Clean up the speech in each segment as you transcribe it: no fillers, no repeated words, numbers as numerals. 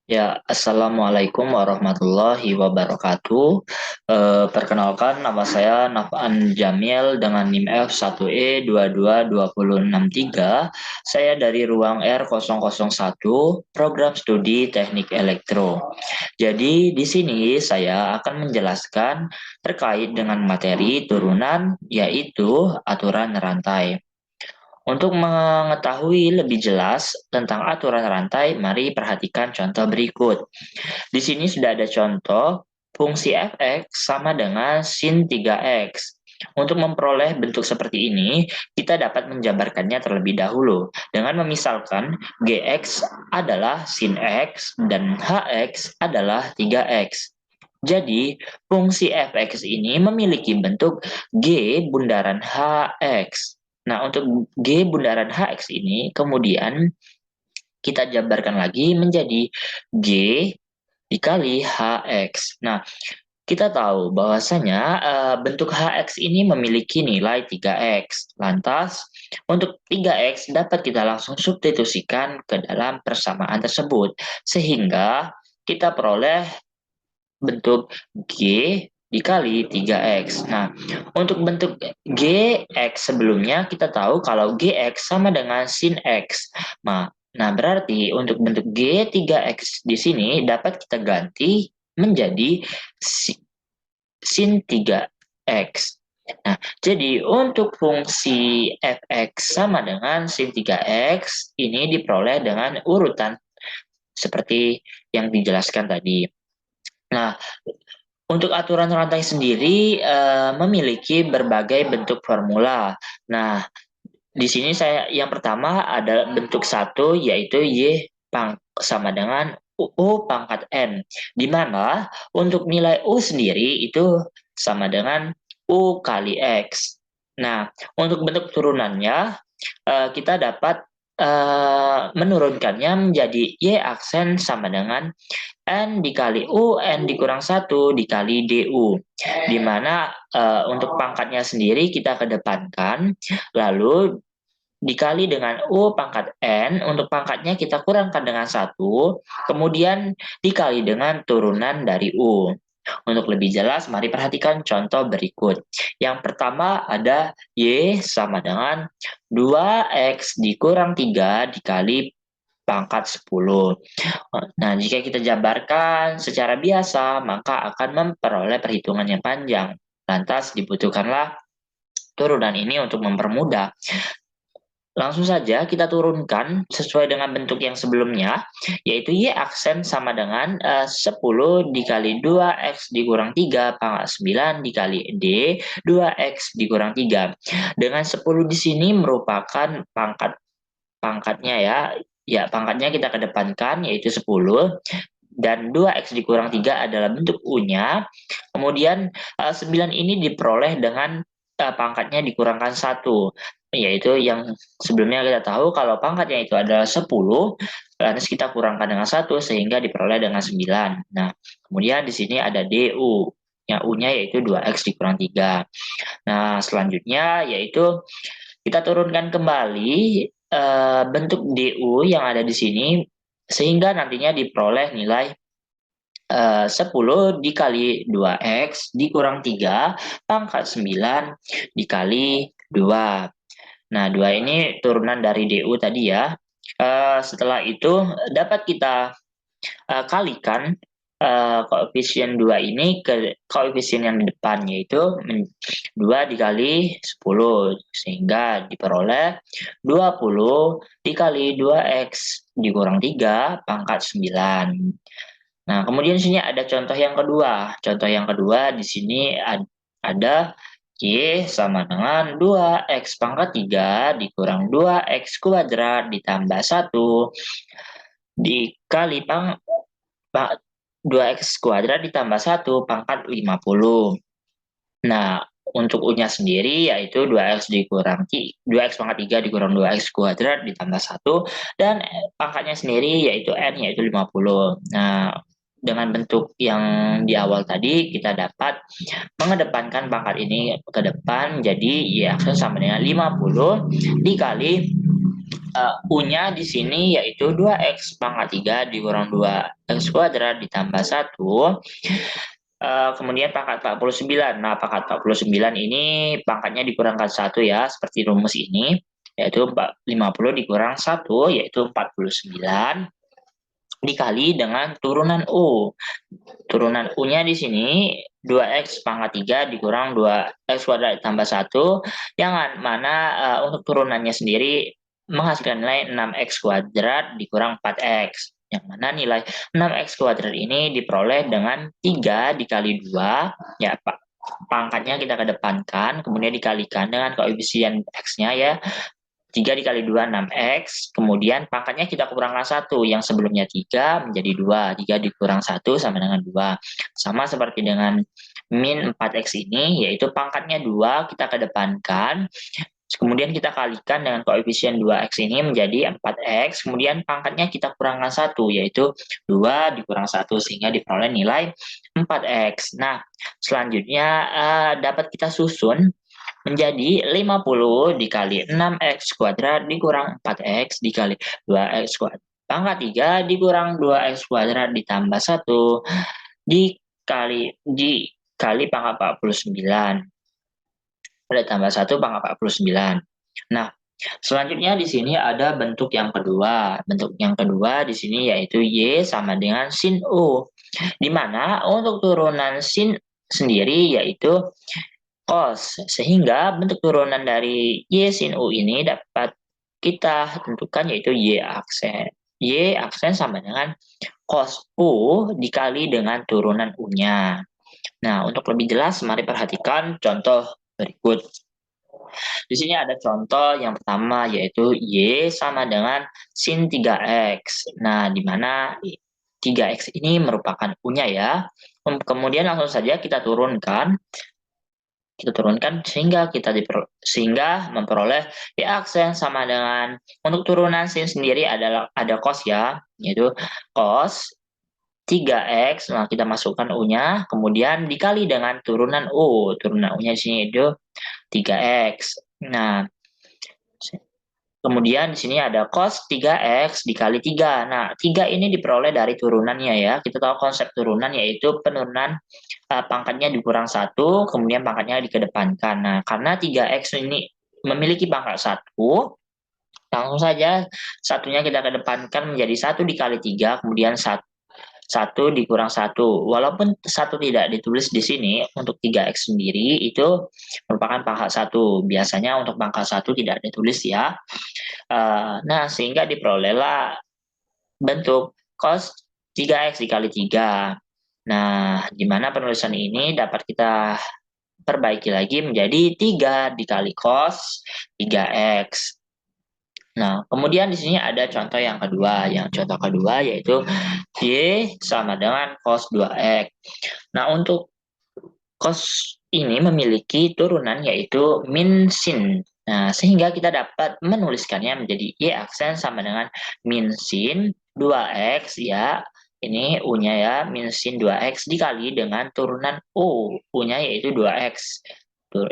Ya, Assalamualaikum warahmatullahi wabarakatuh. Perkenalkan, nama saya Nafan Jamil dengan NIM F1E2220663. Saya dari ruang R001, program studi Teknik Elektro. Jadi, di sini saya akan menjelaskan terkait dengan materi turunan, yaitu aturan rantai. Untuk mengetahui lebih jelas tentang aturan rantai, mari perhatikan contoh berikut. Di sini sudah ada contoh fungsi fx sama dengan sin 3x. Untuk memperoleh bentuk seperti ini, kita dapat menjabarkannya terlebih dahulu dengan memisalkan gx adalah sin x dan hx adalah 3x. Jadi, fungsi fx ini memiliki bentuk G bundaran hx. Nah, untuk G bundaran hx ini kemudian kita jabarkan lagi menjadi G dikali hx. Nah, kita tahu bahwasanya bentuk hx ini memiliki nilai 3x. Lantas, untuk 3x dapat kita langsung substitusikan ke dalam persamaan tersebut. Sehingga kita peroleh bentuk G dikali 3x. Nah, untuk bentuk Gx sebelumnya kita tahu kalau Gx sama dengan sin X. Nah, berarti untuk bentuk G 3x di sini dapat kita ganti menjadi sin 3x. Nah, jadi untuk fungsi fx sama dengan sin 3x ini diperoleh dengan urutan seperti yang dijelaskan tadi. Nah, untuk aturan rantai sendiri memiliki berbagai bentuk formula. Nah, di sini saya yang pertama ada bentuk satu yaitu sama dengan U pangkat N, di mana untuk nilai U sendiri itu sama dengan U kali X. Nah, untuk bentuk turunannya kita dapat menurunkannya menjadi Y aksen sama dengan N dikali U, N dikurang 1 dikali DU. Di mana untuk pangkatnya sendiri kita kedepankan, lalu dikali dengan U pangkat N, untuk pangkatnya kita kurangkan dengan 1, kemudian dikali dengan turunan dari U. Untuk lebih jelas, mari perhatikan contoh berikut. Yang pertama ada Y sama dengan 2X dikurang 3 dikali pangkat 10. Nah, jika kita jabarkan secara biasa, maka akan memperoleh perhitungan yang panjang. Lantas dibutuhkanlah turunan ini untuk mempermudah. Langsung saja kita turunkan sesuai dengan bentuk yang sebelumnya, yaitu Y aksen sama dengan 10 dikali 2X dikurang 3 pangkat 9 dikali D 2X dikurang 3. Dengan 10 di sini merupakan pangkatnya ya. Ya, pangkatnya kita kedepankan yaitu 10 dan 2X dikurang 3 adalah bentuk U-nya. Kemudian 9 ini diperoleh dengan pangkatnya dikurangkan 1, yaitu yang sebelumnya kita tahu kalau pangkatnya itu adalah 10, lantas kita kurangkan dengan 1 sehingga diperoleh dengan 9. Nah, kemudian di sini ada DU. Yang U-nya yaitu 2X dikurang 3. Nah, selanjutnya yaitu kita turunkan kembali bentuk DU yang ada di sini sehingga nantinya diperoleh nilai 10 dikali 2X dikurang 3 pangkat 9 dikali 2. Nah, 2 ini turunan dari DU tadi ya. Setelah itu dapat kita kalikan koefisien 2 ini ke koefisien yang di depan, yaitu 2 dikali 10, sehingga diperoleh 20 dikali 2X dikurang 3 pangkat 9. Nah, kemudian sini ada contoh yang kedua. Contoh yang kedua di sini ada Y sama dengan 2X pangkat 3 dikurang 2X kuadrat ditambah 1 dikali 2X kuadrat ditambah 1 pangkat 50. Nah, untuk U-nya sendiri yaitu 2X pangkat 3 dikurang 2X kuadrat ditambah 1 dan pangkatnya sendiri yaitu N yaitu 50. Nah, dengan bentuk yang di awal tadi kita dapat mengedepankan pangkat ini ke depan jadi Y aksen sama dengan 50 dikali U-nya di sini yaitu 2x pangkat 3 dikurang 2x kuadrat ditambah 1. Kemudian pangkat 49. Nah, pangkat 49 ini pangkatnya dikurangkan 1 ya, seperti rumus ini, yaitu 50 dikurang 1, yaitu 49, dikali dengan turunan U. Turunan U-nya di sini 2x pangkat 3 dikurang 2x kuadrat ditambah 1, yang mana untuk turunannya sendiri menghasilkan nilai 6x kuadrat dikurang 4x. Yang mana nilai 6x kuadrat ini diperoleh dengan 3 dikali 2, ya Pak. Pangkatnya kita kedepankan, kemudian dikalikan dengan koefisien x-nya ya. 3 dikali 2, 6x. Kemudian pangkatnya kita kurangkan 1. Yang sebelumnya 3 menjadi 2. 3 dikurang 1 sama dengan 2. Sama seperti dengan min 4x ini, yaitu pangkatnya 2 kita kedepankan. Kemudian kita kalikan dengan koefisien 2x ini menjadi 4x. Kemudian pangkatnya kita kurangkan 1, yaitu 2 dikurang 1, sehingga diperoleh nilai 4x. Nah, selanjutnya dapat kita susun menjadi 50 dikali 6x kuadrat dikurang 4x dikali 2x kuadrat pangkat 3 dikurang 2x kuadrat ditambah 1 dikali pangkat 49. Ditambah 1 pangkat 49. Nah, selanjutnya di sini ada bentuk yang kedua. Bentuk yang kedua di sini yaitu Y sama dengan sin U. Di mana untuk turunan sin sendiri yaitu cos, sehingga bentuk turunan dari Y sin U ini dapat kita tentukan yaitu Y aksen. Y aksen sama dengan cos U dikali dengan turunan U-nya. Nah, untuk lebih jelas, mari perhatikan contoh berikut. Di sini ada contoh yang pertama yaitu Y sama dengan sin 3x. Nah, di mana 3x ini merupakan U-nya ya. Kemudian langsung saja kita turunkan sehingga memperoleh Y aksen sama dengan untuk turunan sin sendiri ada cos ya, yaitu cos 3x. Nah, kita masukkan U-nya, kemudian dikali dengan turunan U. Turunan U-nya di sini itu 3x. Nah, kemudian di sini ada cos 3x dikali 3. Nah, 3 ini diperoleh dari turunannya ya. Kita tahu konsep turunan yaitu penurunan pangkatnya dikurang 1, kemudian pangkatnya dikedepankan. Nah, karena 3x ini memiliki pangkat 1, langsung saja satunya kita kedepankan menjadi 1 dikali 3, kemudian 1 dikurang 1. Walaupun 1 tidak ditulis di sini, untuk 3x sendiri itu merupakan pangkat 1. Biasanya untuk pangkat 1 tidak ditulis ya. Nah, sehingga diperolehlah bentuk cos 3x dikali 3. Nah, di mana penulisan ini dapat kita perbaiki lagi menjadi 3 dikali cos 3x. Nah, kemudian di sini ada contoh yang kedua. Yang contoh kedua yaitu Y sama dengan cos 2x. Nah, untuk cos ini memiliki turunan yaitu min sin. Nah, sehingga kita dapat menuliskannya menjadi Y aksen sama dengan min sin 2x ya. Ini U-nya ya, min sin 2x dikali dengan turunan U. U-nya yaitu 2x.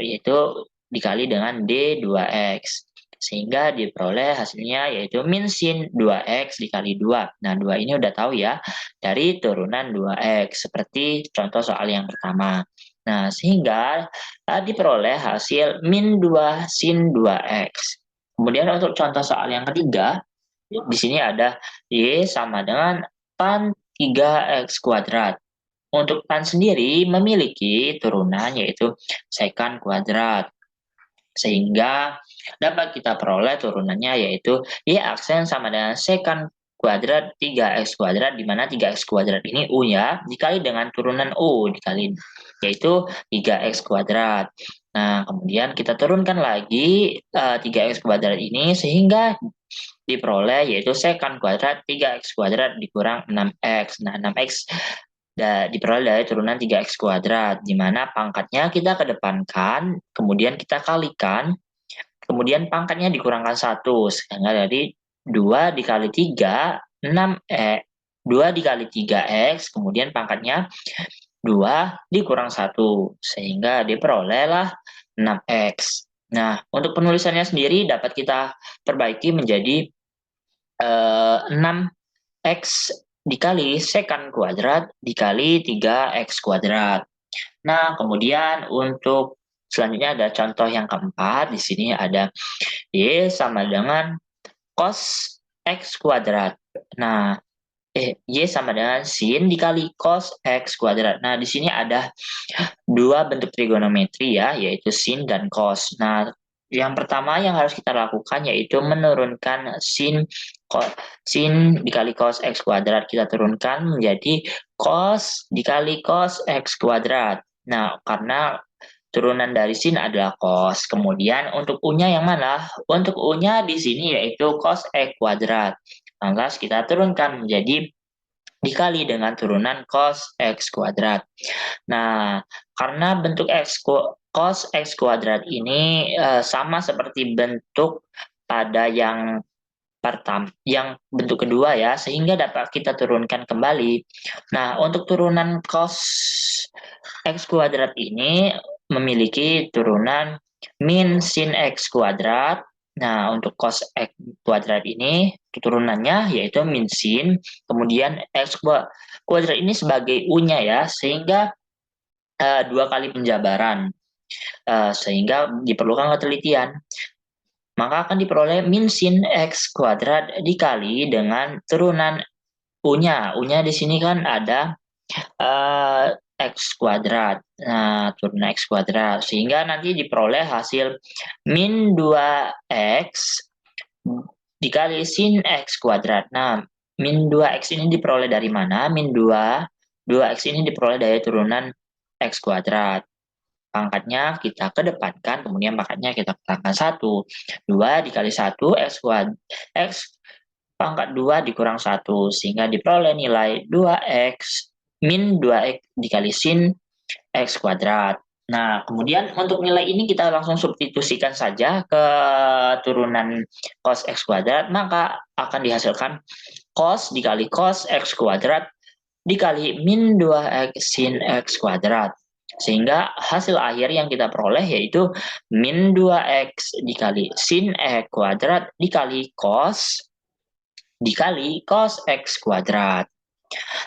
Yaitu dikali dengan D 2x. Sehingga diperoleh hasilnya yaitu min sin 2x dikali 2. Nah, 2 ini udah tahu ya, dari turunan 2x. Seperti contoh soal yang pertama. Nah, sehingga diperoleh hasil min 2 sin 2x. Kemudian untuk contoh soal yang ketiga, di sini ada Y sama dengan tan 3x kuadrat. Untuk tan sendiri memiliki turunan yaitu secant kuadrat. Sehingga dapat kita peroleh turunannya yaitu Y aksen sama dengan secant kuadrat 3x kuadrat, di mana 3x kuadrat ini U-nya dikali dengan turunan U dikali yaitu 3x kuadrat. Nah, kemudian kita turunkan lagi 3x kuadrat ini sehingga diperoleh yaitu secant kuadrat 3x kuadrat dikurang 6x. Nah, 6x diperoleh dari turunan 3x kuadrat, di mana pangkatnya kita kedepankan, kemudian kita kalikan, kemudian pangkatnya dikurangkan 1, sehingga dari 2 dikali 3, 2 dikali 3x, kemudian pangkatnya 2 dikurang 1, sehingga diperolehlah 6x. Nah, untuk penulisannya sendiri dapat kita perbaiki menjadi 6x dikali sekant kuadrat dikali 3x kuadrat. Nah, kemudian untuk selanjutnya ada contoh yang keempat. Di sini ada Y sama dengan cos X kuadrat. Nah, Y sama dengan sin dikali cos X kuadrat. Nah, di sini ada dua bentuk trigonometri ya, yaitu sin dan cos. Nah, yang pertama yang harus kita lakukan yaitu menurunkan sin dikali cos X kuadrat. Kita turunkan menjadi cos dikali cos X kuadrat. Nah, karena turunan dari sin adalah cos. Kemudian untuk U-nya yang mana? Untuk U-nya di sini yaitu cos X kuadrat. Lantas kita turunkan menjadi dikali dengan turunan cos X kuadrat. Nah, karena bentuk cos X kuadrat ini sama seperti bentuk pada yang yang bentuk kedua ya, sehingga dapat kita turunkan kembali. Nah, untuk turunan cos X kuadrat ini memiliki turunan min sin X kuadrat. Nah, untuk cos X kuadrat ini turunannya yaitu min sin, kemudian X kuadrat ini sebagai U-nya ya, sehingga dua kali penjabaran, sehingga diperlukan ketelitian. Maka akan diperoleh min sin X kuadrat dikali dengan turunan U-nya. U-nya di sini kan ada X kuadrat. Nah, turunan X kuadrat. Sehingga nanti diperoleh hasil min 2X dikali sin X kuadrat. Nah, min 2X ini diperoleh dari mana? Min 2X ini diperoleh dari turunan X kuadrat. Pangkatnya kita kedepankan, kemudian pangkatnya kita kurangkan 1. 2 dikali 1, X pangkat 2 dikurang 1, sehingga diperoleh nilai 2X min 2X dikali sin X kuadrat. Nah, kemudian untuk nilai ini kita langsung substitusikan saja ke turunan cos X kuadrat, maka akan dihasilkan cos dikali cos X kuadrat dikali min 2X sin X kuadrat. Sehingga hasil akhir yang kita peroleh yaitu min 2X dikali sin X kuadrat dikali cos X kuadrat.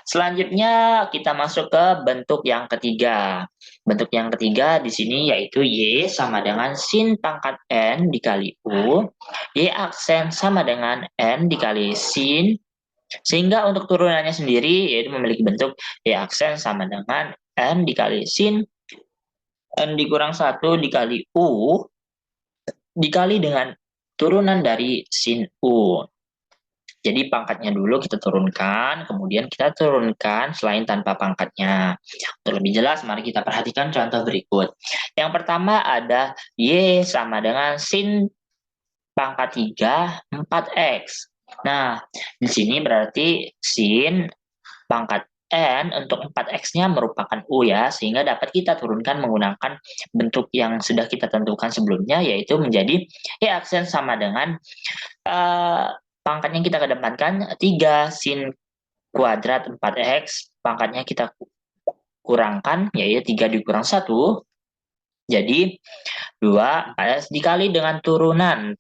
Selanjutnya kita masuk ke bentuk yang ketiga. Bentuk yang ketiga di sini yaitu Y sama dengan sin pangkat N dikali U. Y aksen sama dengan N dikali sin. Sehingga untuk turunannya sendiri yaitu memiliki bentuk Y aksen sama dengan N dikali sin. N dikurang 1 dikali U dikali dengan turunan dari sin U. Jadi pangkatnya dulu kita turunkan, kemudian kita turunkan selain tanpa pangkatnya. Untuk lebih jelas, mari kita perhatikan contoh berikut. Yang pertama ada Y sama dengan sin pangkat 3, 4X. Nah, di sini berarti sin pangkat N untuk 4X-nya merupakan U ya, sehingga dapat kita turunkan menggunakan bentuk yang sudah kita tentukan sebelumnya, yaitu menjadi Y aksen sama dengan pangkatnya kita kedepankan 3 sin kuadrat 4X, pangkatnya kita kurangkan, yaitu 3 dikurang 1, jadi 2 4X dikali dengan turunan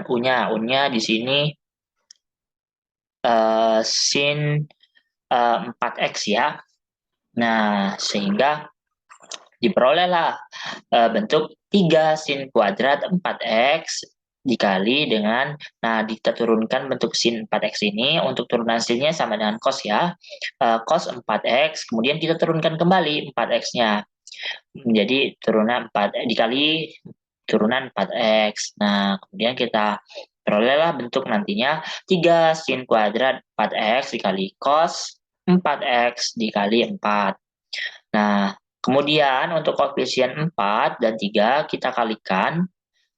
U-nya. U-nya di sini sin 4X ya. Nah, sehingga diperolehlah bentuk 3 sin kuadrat 4X dikali dengan, nah kita turunkan bentuk sin 4X ini, untuk turunan sinnya sama dengan cos ya, cos 4X, kemudian kita turunkan kembali 4X-nya, menjadi turunan 4 dikali turunan 4X. Nah, kemudian kita perolehlah bentuk nantinya 3 sin kuadrat 4X dikali cos 4X dikali 4. Nah, kemudian untuk koefisien 4 dan 3 kita kalikan,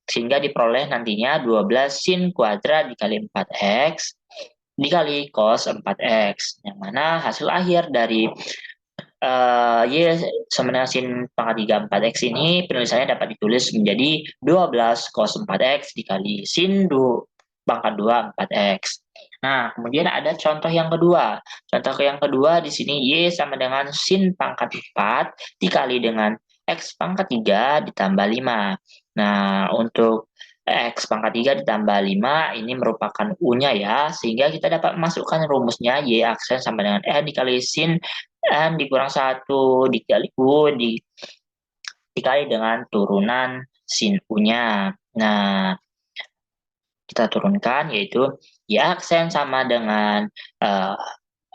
sehingga diperoleh nantinya 12 sin kuadrat dikali 4X dikali cos 4X. Yang mana hasil akhir dari Y sama dengan sin pangkat 3 4X ini penulisannya dapat ditulis menjadi 12 cos 4X dikali sin pangkat 2 4X. Nah, kemudian ada contoh yang kedua. Contoh yang kedua di sini Y sama dengan sin pangkat 4 dikali dengan X pangkat 3 ditambah 5. Nah, untuk X pangkat 3 ditambah 5 ini merupakan U-nya ya, sehingga kita dapat masukkan rumusnya Y aksen sama dengan N dikali sin N dikurang 1 dikali U dikali dengan turunan sin U-nya. Nah, kita turunkan yaitu Y aksen sama dengan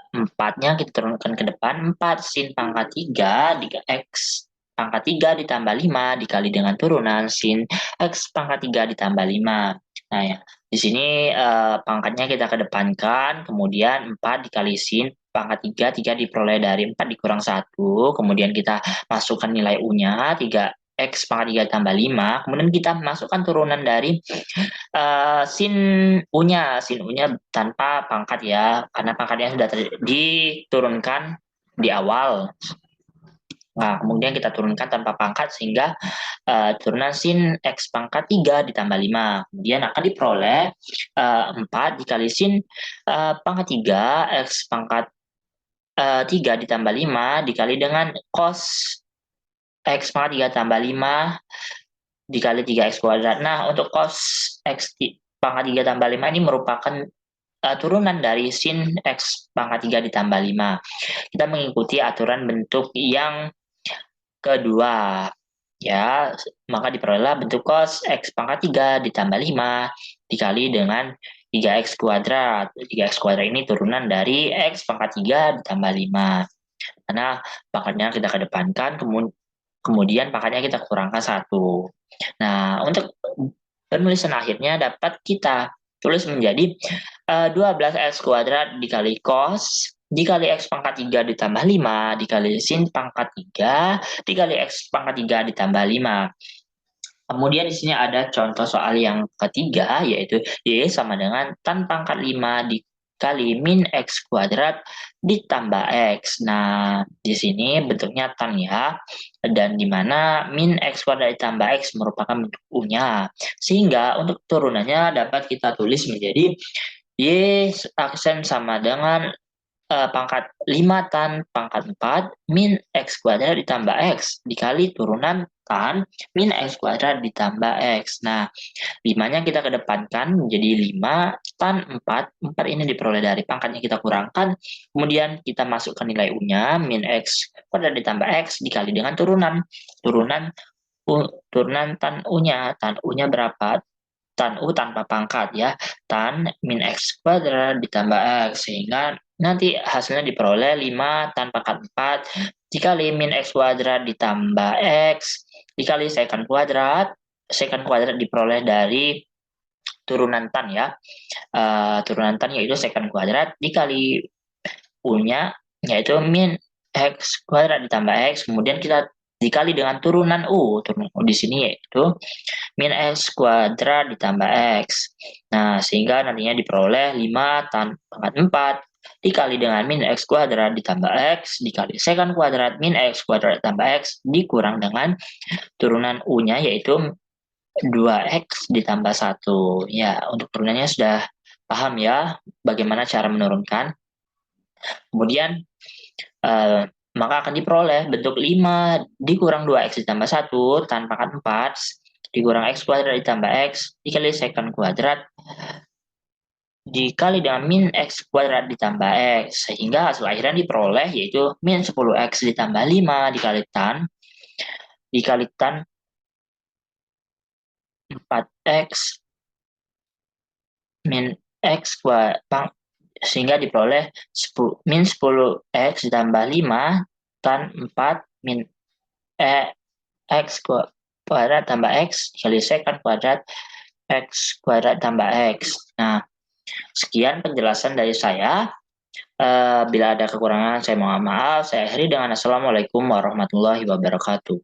4-nya kita turunkan ke depan, 4 sin pangkat 3 X pangkat 3 ditambah 5 dikali dengan turunan sin X pangkat 3 ditambah 5. Nah ya, di sini pangkatnya kita kedepankan, kemudian 4 dikali sin pangkat 3, 3 diperoleh dari 4 dikurang 1, kemudian kita masukkan nilai U-nya, 3 X pangkat 3 tambah 5, kemudian kita masukkan turunan dari sin U-nya tanpa pangkat ya, karena pangkatnya sudah diturunkan di awal. Nah, kemudian kita turunkan tanpa pangkat sehingga turunan sin X pangkat 3 ditambah 5. Kemudian akan diperoleh 4 dikali sin pangkat 3 X pangkat 3 ditambah 5 dikali dengan cos X pangkat 3 tambah 5 dikali 3x kuadrat. Nah, untuk cos X pangkat 3 tambah 5 ini merupakan turunan dari sin X pangkat 3 ditambah 5. Kita mengikuti aturan bentuk yang kedua. Ya, maka diperoleh bentuk cos X pangkat 3 ditambah 5 dikali dengan 3x kuadrat. 3x kuadrat ini turunan dari X pangkat 3 ditambah 5. Karena pangkatnya kita kedepankan, kemudian pangkatnya kita kurangkan 1. Nah, untuk penulisan akhirnya dapat kita tulis menjadi 12x kuadrat dikali cos dikali X pangkat 3 ditambah 5 dikali sin pangkat 3 dikali X pangkat 3 ditambah 5. Kemudian di sini ada contoh soal yang ketiga, yaitu Y sama dengan tan pangkat 5 dikali min X kuadrat ditambah X. Nah, di sini bentuknya tan ya, dan di mana min X kuadrat ditambah X merupakan bentuk U-nya. Sehingga untuk turunannya dapat kita tulis menjadi Y aksen sama dengan pangkat 5 tan pangkat 4 min X kuadrat ditambah X dikali turunan tan min X kuadrat ditambah X. Nah, 5-nya kita kedepankan menjadi 5 tan 4. 4 ini diperoleh dari pangkatnya kita kurangkan. Kemudian kita masukkan nilai U-nya min X kuadrat ditambah X dikali dengan turunan. Turunan tan U-nya. Tan U-nya berapa? Tan U tanpa pangkat ya, tan min X kuadrat ditambah X, sehingga nanti hasilnya diperoleh 5 tan pangkat 4 dikali min X kuadrat ditambah X dikali secant kuadrat diperoleh dari turunan tan ya, turunan tan yaitu secant kuadrat dikali U-nya yaitu min X kuadrat ditambah X, kemudian kita dikali dengan turunan U di sini yaitu min X kuadrat ditambah X. Nah, sehingga nantinya diperoleh 5 tan pangkat 4 dikali dengan min X kuadrat ditambah X dikali secant kuadrat min X kuadrat ditambah X dikurang dengan turunan U-nya yaitu 2X ditambah 1. Ya, untuk turunannya sudah paham ya bagaimana cara menurunkan. Kemudian maka akan diperoleh bentuk 5 dikurang 2x ditambah 1 tan pangkat 4 dikurang x kuadrat ditambah x dikali secant kuadrat dikali dengan min x kuadrat ditambah x, sehingga hasil akhirnya diperoleh yaitu min 10x ditambah 5 dikali tan 4x min x kuadrat, sehingga diperoleh min 10x ditambah 5 tan 4 min x kuadrat tambah x dikali secant kuadrat x kuadrat tambah x. Nah, sekian penjelasan dari saya. Bila ada kekurangan, saya mohon maaf. Saya akhiri dengan Assalamualaikum warahmatullahi wabarakatuh.